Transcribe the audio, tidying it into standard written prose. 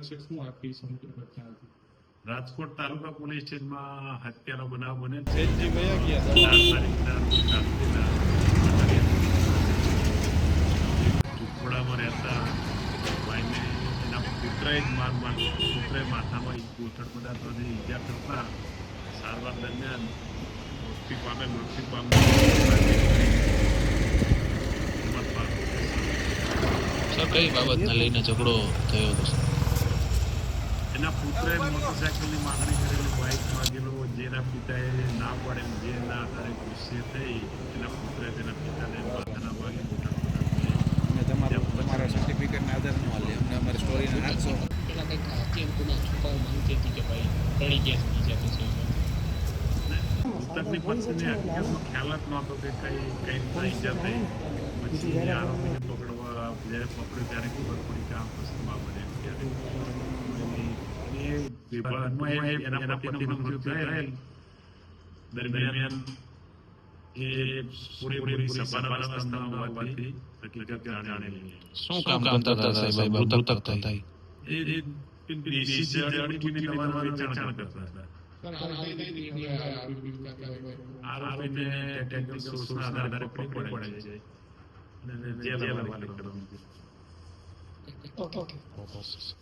વિશે શું આપી સમગ્ર ઘટના હતી? રાજકોટ તાલુકા પોલીસ સ્ટેશનમાં હત્યાનો બનાવ બને છે. સેજજી વયા ગયા. 4 તારીખના રોજ રાત્રિના ઝૂંપડામાં રહેતા ભાઈને એના પુત્રએ જ પુત્રએ માથામાં ગોથડ પદાર્થોની ઈજા કરતા સારવાર દરમિયાન મૃત્યુ પામે મોત પામ્યો. સર કઈ બાબતને લઈને ઝઘડો થયો હતો સર? એના પુત્રએ મોટરસાયકલની માંગણી કરેલી બાઇક માંગેલો, જેના પિતાએ ના પાડે, જેના આધારે ગુસ્સે થઈ એના પુત્રએ તેના પિતાને માથાના ભાગે તમારા સર્ટિફિકેટના આધારે ન હાલે, અમને અમારી સ્ટોરીને નાખશો. પેલા કંઈક અત્યંતના છુપાવ માંગતી હતી કે ભાઈ રડી ગયા બીજા પછી મૃતકની પત્નીને હકીકતનો ખ્યાલ જ નહોતો કે કઈ રીતના ઈજા થઈ. પછી આરોપીને પકડવા જ્યારે પકડ્યો ત્યારે ખબર પડી કે આ પ્રસંગમાં બને ત્યારે એના પતિનું મૃત્યુ થયેલ દરમિયાન એ પૂરેપૂરી સભાન અવસ્થામાં હોવાથી હકીકત જાણેલી. શું કામ કરતા હતા સાહેબ મૃતક થાય? એ દેશી જડીબુટ્ટીની દવાનું વેચાણ કરતા હતા. આરોપીને ટેકનિકલ સોર્સના આધારે પકડી પડે છે અને જેલ હવાલે કરવામાં આવે છે.